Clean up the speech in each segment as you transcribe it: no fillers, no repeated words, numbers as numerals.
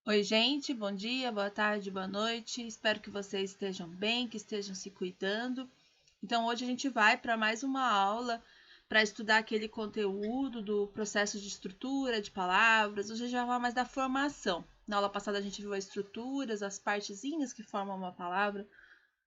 Oi, gente, bom dia, boa tarde, boa noite. Espero que vocês estejam bem, que estejam se cuidando. Então, hoje a gente vai para mais uma aula para estudar aquele conteúdo do processo de estrutura de palavras. Hoje a gente vai falar mais da formação. Na aula passada a gente viu as estruturas, as partezinhas que formam uma palavra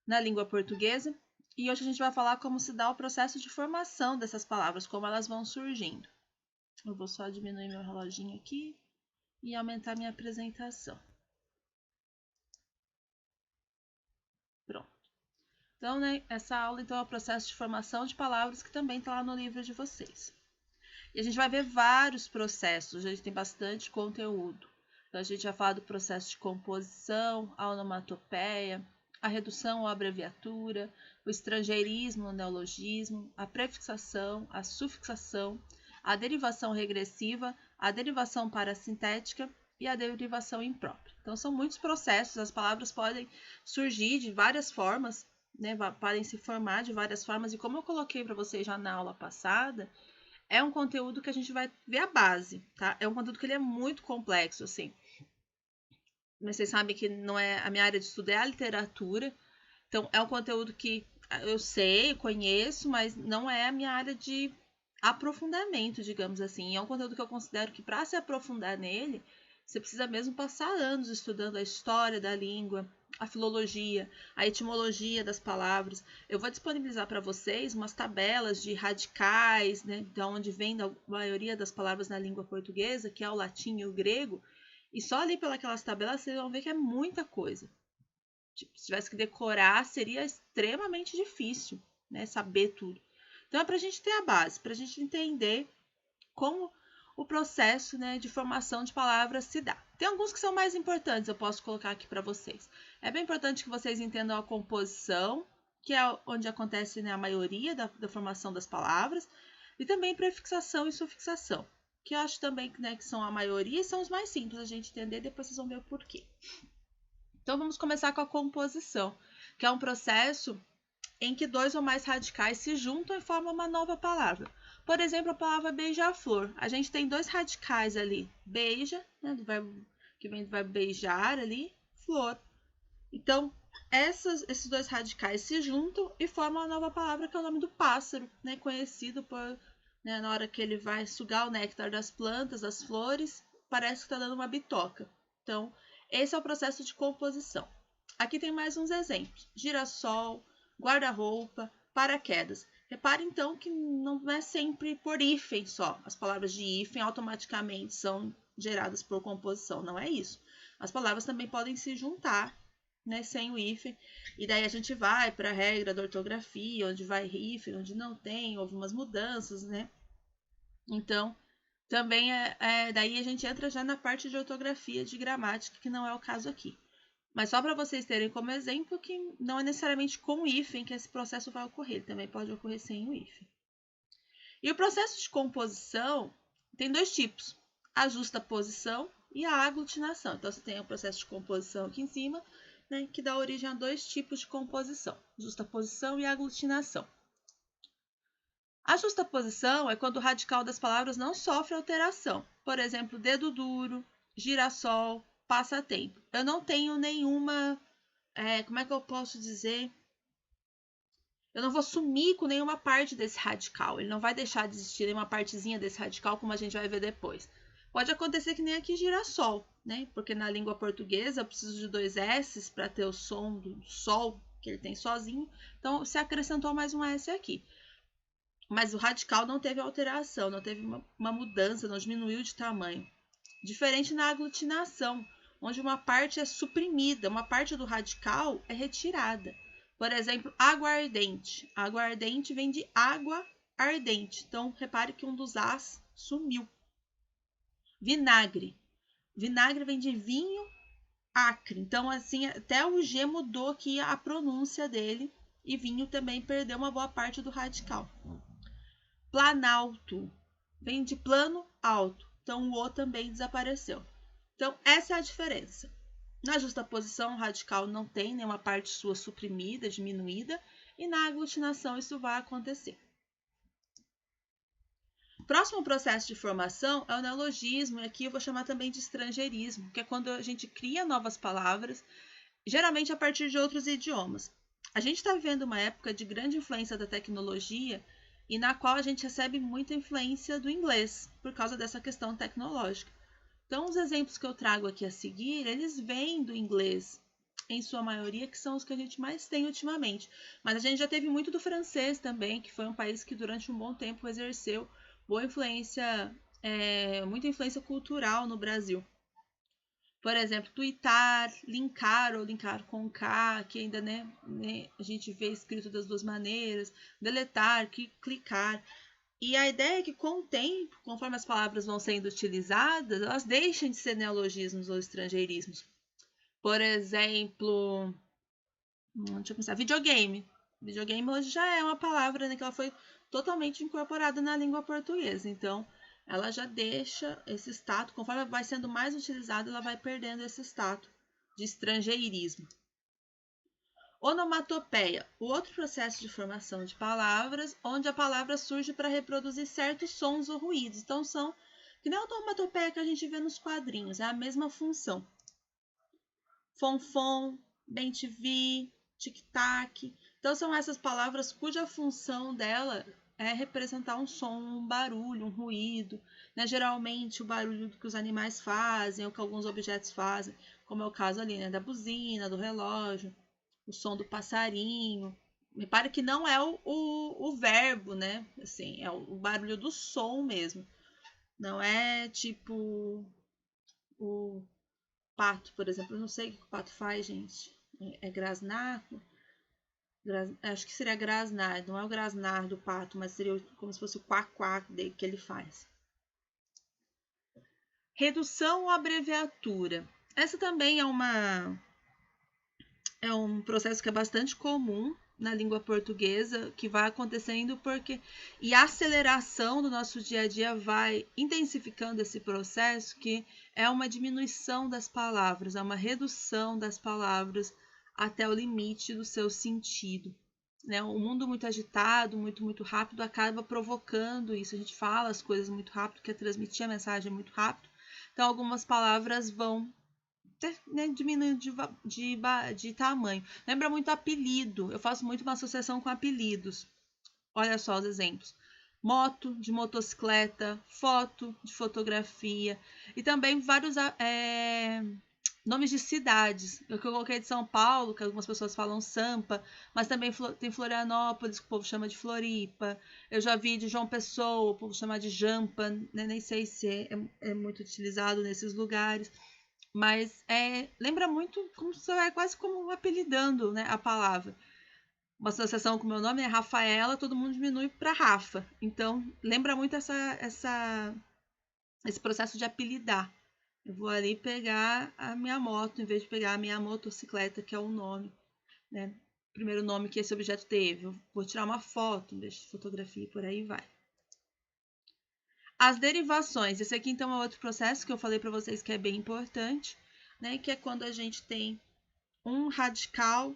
na língua portuguesa. E hoje a gente vai falar como se dá o processo de formação dessas palavras, como elas vão surgindo. Eu vou só diminuir meu reloginho aqui e aumentar minha apresentação. Pronto. Então, essa aula então, é o processo de formação de palavras que também está lá no livro de vocês. E a gente vai ver vários processos, a gente tem bastante conteúdo. Então, a gente vai falar do processo de composição, a onomatopeia, a redução ou abreviatura, o estrangeirismo, o neologismo, a prefixação, a sufixação, a derivação regressiva, a derivação parasintética e a derivação imprópria. Então, são muitos processos, as palavras podem surgir de várias formas, né, podem se formar de várias formas, e como eu coloquei para vocês já na aula passada, é um conteúdo que a gente vai ver a base, tá? É um conteúdo que ele é muito complexo, assim. Mas vocês sabem que não é a minha área de estudo é a literatura, então é um conteúdo que eu sei, conheço, mas não é a minha área de aprofundamento, digamos assim. É um conteúdo que eu considero que para se aprofundar nele, você precisa mesmo passar anos estudando a história da língua, a filologia, a etimologia das palavras. Eu vou disponibilizar para vocês umas tabelas de radicais, né, de onde vem a maioria das palavras na língua portuguesa, que é o latim e o grego. E só ali pelas tabelas vocês vão ver que é muita coisa. Tipo, se tivesse que decorar, seria extremamente difícil, né, saber tudo. Então é para a gente ter a base, para a gente entender como o processo, né, de formação de palavras se dá. Tem alguns que são mais importantes, eu posso colocar aqui para vocês. É bem importante que vocês entendam a composição, que é onde acontece, né, a maioria da formação das palavras, e também prefixação e sufixação, que eu acho também, né, que são a maioria e são os mais simples a gente entender, depois vocês vão ver o porquê. Então vamos começar com a composição, que é um processo em que dois ou mais radicais se juntam e formam uma nova palavra. Por exemplo, a palavra beija-flor. A gente tem dois radicais ali, beija, né, do verbo, que vem do verbo beijar ali, flor. Então, esses dois radicais se juntam e formam uma nova palavra que é o nome do pássaro, né, conhecido por, né, na hora que ele vai sugar o néctar das plantas, das flores, parece que está dando uma bitoca. Então, esse é o processo de composição. Aqui tem mais uns exemplos: girassol, guarda-roupa, paraquedas. Repare então que não é sempre por hífen só. As palavras de hífen automaticamente são geradas por composição, não é isso. As palavras também podem se juntar, né, sem o hífen, e daí a gente vai para a regra da ortografia, onde vai hífen, onde não tem, houve umas mudanças, né? Então, também daí a gente entra já na parte de ortografia, de gramática, que não é o caso aqui. Mas só para vocês terem como exemplo que não é necessariamente com o hífen que esse processo vai ocorrer, ele também pode ocorrer sem o hífen. E o processo de composição tem dois tipos: a justaposição e a aglutinação. Então, você tem o processo de composição aqui em cima, né, que dá origem a dois tipos de composição: justaposição e aglutinação. A justaposição é quando o radical das palavras não sofre alteração. Por exemplo, dedo duro, girassol, passatempo. Eu não tenho nenhuma, como é que eu posso dizer? Eu não vou sumir com nenhuma parte desse radical. Ele não vai deixar de existir nenhuma partezinha desse radical, como a gente vai ver depois. Pode acontecer que nem aqui girassol, né? Porque na língua portuguesa eu preciso de dois S's para ter o som do sol, que ele tem sozinho. Então, se acrescentou mais um S aqui. Mas o radical não teve alteração, não teve uma mudança, não diminuiu de tamanho. Diferente na aglutinação, onde uma parte é suprimida, uma parte do radical é retirada. Por exemplo, aguardente. Aguardente vem de água ardente. Então, repare que um dos As sumiu. Vinagre. Vinagre vem de vinho acre. Então, assim, até o G mudou aqui a pronúncia dele. E vinho também perdeu uma boa parte do radical. Planalto. Vem de plano alto. Então, o O também desapareceu. Então, essa é a diferença. Na justaposição, o radical não tem nenhuma parte sua suprimida, diminuída, e na aglutinação isso vai acontecer. O próximo processo de formação é o neologismo, e aqui eu vou chamar também de estrangeirismo, que é quando a gente cria novas palavras, geralmente a partir de outros idiomas. A gente está vivendo uma época de grande influência da tecnologia e na qual a gente recebe muita influência do inglês, por causa dessa questão tecnológica. Então, os exemplos que eu trago aqui a seguir, eles vêm do inglês, em sua maioria, que são os que a gente mais tem ultimamente. Mas a gente já teve muito do francês também, que foi um país que durante um bom tempo exerceu boa influência, muita influência cultural no Brasil. Por exemplo, tweetar, linkar ou linkar com K, que ainda a gente vê escrito das duas maneiras, deletar, clicar. E a ideia é que com o tempo, conforme as palavras vão sendo utilizadas, elas deixam de ser neologismos ou estrangeirismos. Por exemplo, deixa eu pensar, videogame. Videogame hoje já é uma palavra, né, que ela foi totalmente incorporada na língua portuguesa. Então, ela já deixa esse status, conforme vai sendo mais utilizada, ela vai perdendo esse status de estrangeirismo. Onomatopeia, o outro processo de formação de palavras, onde a palavra surge para reproduzir certos sons ou ruídos. Então, são que nem a onomatopeia que a gente vê nos quadrinhos, é a mesma função. Fonfon, bem-te-vi, tic-tac. Então, são essas palavras cuja função dela é representar um som, um barulho, um ruído. Né? Geralmente, o barulho que os animais fazem ou que alguns objetos fazem, como é o caso ali, né? Da buzina, do relógio, o som do passarinho. Repare que não é o verbo, né? Assim, é o barulho do som mesmo. Não é tipo o pato, por exemplo. Eu não sei o que o pato faz, gente. É grasnar? Acho que seria grasnar. Não é o grasnar do pato, mas seria como se fosse o quack-quack que ele faz. Redução ou abreviatura. Essa também é um processo que é bastante comum na língua portuguesa, que vai acontecendo e a aceleração do nosso dia a dia vai intensificando esse processo, que é uma diminuição das palavras, é uma redução das palavras até o limite do seu sentido. Né? O mundo muito agitado, muito rápido, acaba provocando isso. A gente fala as coisas muito rápido, quer transmitir a mensagem muito rápido. Então, algumas palavras vão diminuindo de tamanho. Lembra muito apelido. Eu faço muito uma associação com apelidos. Olha só os exemplos. Moto, de motocicleta, foto, de fotografia. E também vários nomes de cidades. Eu coloquei de São Paulo, que algumas pessoas falam Sampa, mas também tem Florianópolis, que o povo chama de Floripa. Eu já vi de João Pessoa, o povo chama de Jampa, né? Nem sei se é muito utilizado nesses lugares. Mas lembra muito como se é quase como apelidando, né, a palavra. Uma associação com o meu nome é Rafaela, todo mundo diminui para Rafa. Então, lembra muito esse processo de apelidar. Eu vou ali pegar a minha moto, em vez de pegar a minha motocicleta, que é o nome, né? Primeiro nome que esse objeto teve. Eu vou tirar uma foto, em vez de fotografia, e por aí vai. As derivações. Esse aqui, então, é outro processo que eu falei para vocês que é bem importante, né? Que é quando a gente tem um radical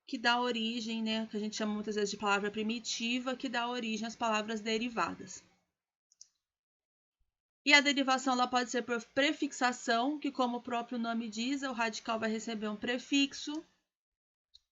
que dá origem, né? Que a gente chama muitas vezes de palavra primitiva, que dá origem às palavras derivadas. E a derivação ela pode ser por prefixação, que como o próprio nome diz, o radical vai receber um prefixo.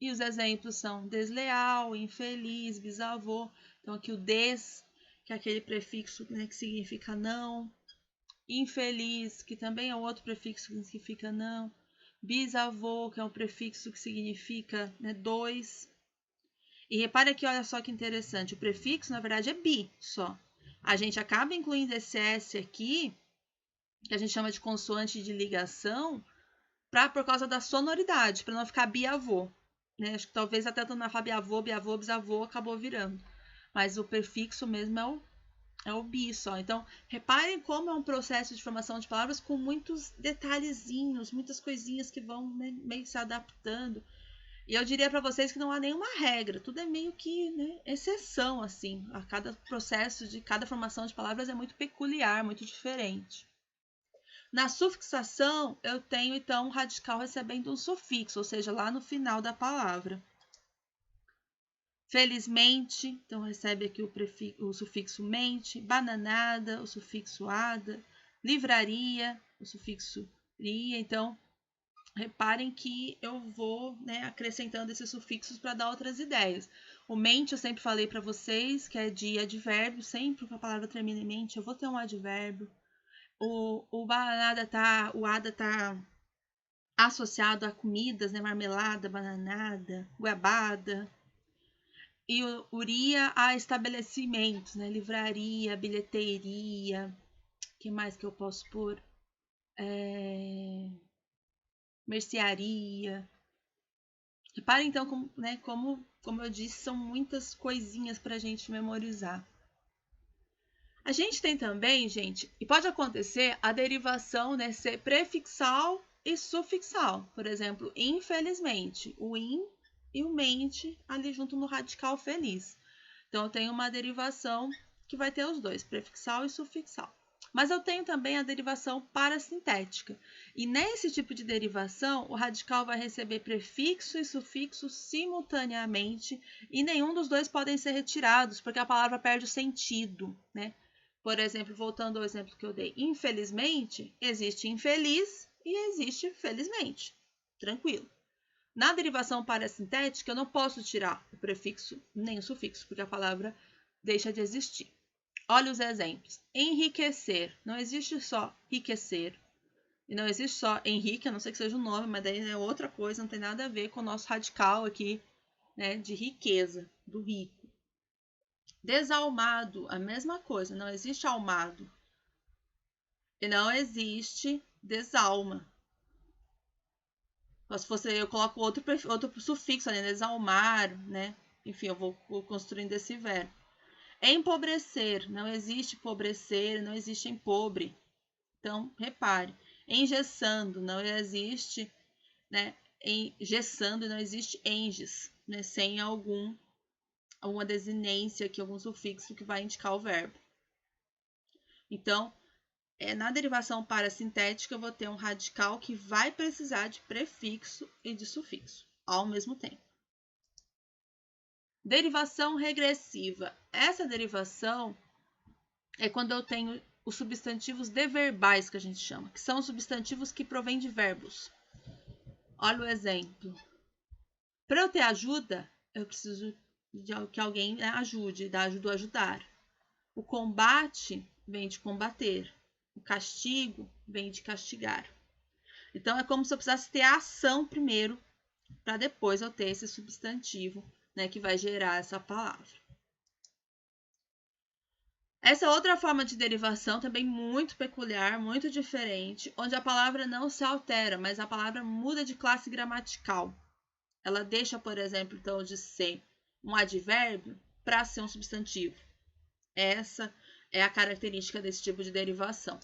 E os exemplos são desleal, infeliz, bisavô. Então, aqui o des, que é aquele prefixo, né, que significa não. Infeliz, que também é outro prefixo que significa não. Bisavô, que é um prefixo que significa, né, dois. E repare aqui, olha só que interessante, o prefixo, na verdade, é bi só. A gente acaba incluindo esse S aqui, que a gente chama de consoante de ligação, por causa da sonoridade, para não ficar biavô. Né? Acho que talvez até na biavô, biavô, bisavô, acabou virando. Mas o prefixo mesmo é o bi só. Então, reparem como é um processo de formação de palavras com muitos detalhezinhos, muitas coisinhas que vão, né, meio se adaptando. E eu diria para vocês que não há nenhuma regra, tudo é meio que, né, exceção, assim. A cada processo de cada formação de palavras é muito peculiar, muito diferente. Na sufixação, eu tenho, então, um radical recebendo um sufixo, ou seja, lá no final da palavra. Felizmente, então recebe aqui o sufixo mente. Bananada, o sufixo ada. Livraria, o sufixo ria. Então, reparem que eu vou, né, acrescentando esses sufixos para dar outras ideias. O mente, eu sempre falei para vocês que é de advérbio. Sempre que a palavra termina em mente, eu vou ter um advérbio. O bananada o ada tá associado a comidas, né? Marmelada, bananada, goiabada. E o uria a estabelecimentos, né? Livraria, bilheteria. O que mais que eu posso pôr? Mercearia. Reparem então como, né, como eu disse, são muitas coisinhas para a gente memorizar. A gente tem também, gente, e pode acontecer a derivação, né, ser prefixal e sufixal. Por exemplo, infelizmente, o in e o mente ali junto no radical feliz. Então, eu tenho uma derivação que vai ter os dois, prefixal e sufixal. Mas eu tenho também a derivação parasintética. E nesse tipo de derivação, o radical vai receber prefixo e sufixo simultaneamente e nenhum dos dois podem ser retirados, porque a palavra perde o sentido, né? Por exemplo, voltando ao exemplo que eu dei, infelizmente, existe infeliz e existe felizmente. Tranquilo. Na derivação parasintética, eu não posso tirar o prefixo nem o sufixo, porque a palavra deixa de existir. Olha os exemplos. Enriquecer. Não existe só enriquecer. E não existe só Henrique, a não ser que seja o nome, mas daí é outra coisa, não tem nada a ver com o nosso radical aqui, né, de riqueza, do rico. Desalmado, a mesma coisa, não existe almado. E não existe desalma. Se fosse, eu coloco outro sufixo ali, desalmar, né? Enfim, eu vou construindo esse verbo. Empobrecer, não existe pobrecer, não existe empobre. Então, repare. Engessando, não existe, né? Engessando, não existe enges, né? Sem alguma desinência aqui, algum sufixo que vai indicar o verbo. Então, na derivação parasintética, eu vou ter um radical que vai precisar de prefixo e de sufixo ao mesmo tempo. Derivação regressiva. Essa derivação é quando eu tenho os substantivos deverbais, que a gente chama, que são substantivos que provêm de verbos. Olha o exemplo. Para eu ter ajuda, eu preciso de que alguém ajude, da ajuda a ajudar. O combate vem de combater. O castigo vem de castigar. Então, é como se eu precisasse ter a ação primeiro, para depois eu ter esse substantivo, né, que vai gerar essa palavra. Essa outra forma de derivação também muito peculiar, muito diferente, onde a palavra não se altera, mas a palavra muda de classe gramatical. Ela deixa, por exemplo, então, de ser um advérbio para ser um substantivo. Essa é a característica desse tipo de derivação.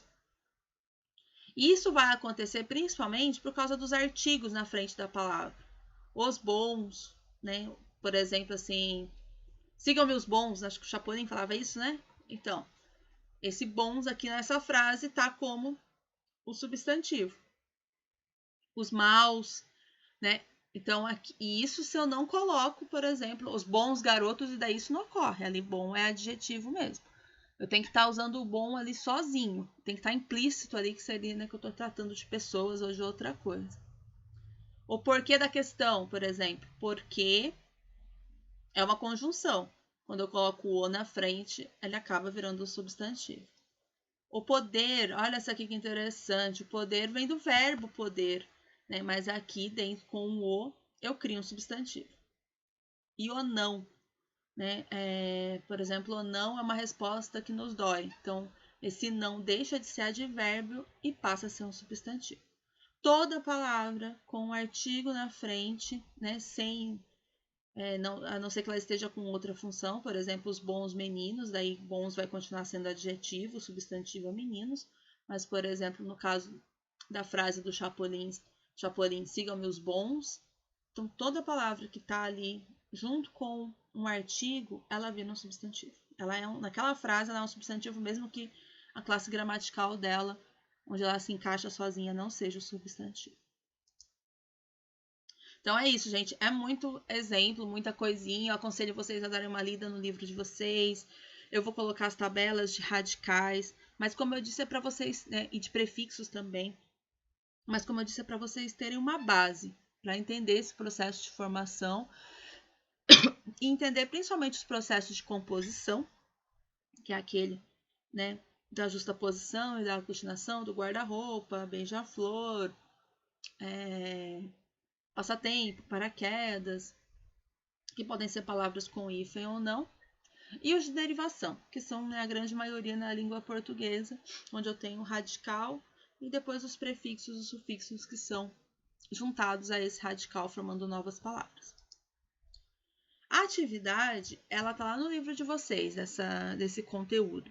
E isso vai acontecer principalmente por causa dos artigos na frente da palavra. Os bons, né? Por exemplo, assim, sigam-me os bons, acho que o Chapolin falava isso, né? Então, esse bons aqui nessa frase tá como o substantivo. Os maus, né? Então, aqui, e isso se eu não coloco, por exemplo, os bons garotos, e daí isso não ocorre. Ali, bom é adjetivo mesmo. Eu tenho que estar usando o bom ali sozinho. Tem que estar implícito ali, que seria, né, que eu estou tratando de pessoas ou de outra coisa. O porquê da questão, por exemplo. Porque é uma conjunção. Quando eu coloco o na frente, ele acaba virando um substantivo. O poder, olha essa aqui que interessante. O poder vem do verbo poder, né? Mas aqui dentro com o eu crio um substantivo. E o não, né? Por exemplo, o não é uma resposta que nos dói. Então, esse não deixa de ser advérbio e passa a ser um substantivo. Toda palavra com um artigo na frente, né? Sem a não ser que ela esteja com outra função, por exemplo, os bons meninos, daí bons vai continuar sendo adjetivo, substantivo é meninos, mas, por exemplo, no caso da frase do Chapolin, sigam-me os bons, então toda palavra que está ali junto com um artigo, ela vira um substantivo. Naquela frase, ela é um substantivo mesmo que a classe gramatical dela, onde ela se encaixa sozinha, não seja o substantivo. Então é isso, gente. É muito exemplo, muita coisinha. Eu aconselho vocês a darem uma lida no livro de vocês. Eu vou colocar as tabelas de radicais. Mas como eu disse, é para vocês, né, e de prefixos também. Mas como eu disse, é para vocês terem uma base para entender esse processo de formação e entender principalmente os processos de composição, que é aquele, né, da justaposição e da aglutinação, do guarda-roupa, beija-flor, passatempo, paraquedas, que podem ser palavras com hífen ou não, e os de derivação, que são, né, a grande maioria na língua portuguesa, onde eu tenho o radical e depois os prefixos e sufixos que são juntados a esse radical, formando novas palavras. A atividade, ela tá lá no livro de vocês, desse conteúdo.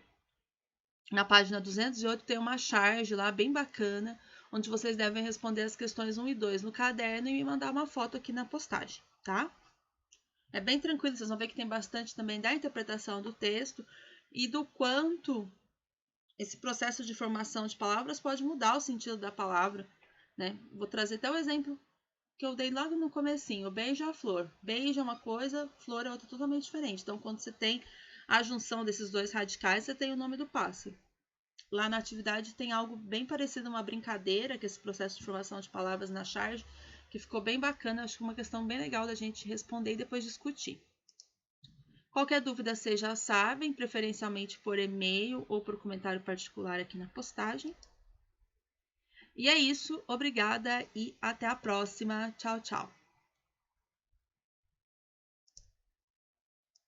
Na página 208 tem uma charge lá bem bacana, onde vocês devem responder as questões 1 e 2 no caderno e me mandar uma foto aqui na postagem, tá? É bem tranquilo, vocês vão ver que tem bastante também da interpretação do texto e do quanto esse processo de formação de palavras pode mudar o sentido da palavra, né? Vou trazer até o exemplo que eu dei logo no comecinho, beija-flor. Beija é uma coisa, flor é outra totalmente diferente. Então, quando você tem a junção desses dois radicais, você tem o nome do pássaro. Lá na atividade tem algo bem parecido, uma brincadeira, que é esse processo de formação de palavras na charge, que ficou bem bacana, acho que uma questão bem legal da gente responder e depois discutir. Qualquer dúvida, vocês já sabem, preferencialmente por e-mail ou por comentário particular aqui na postagem. E é isso, obrigada e até a próxima. Tchau, tchau.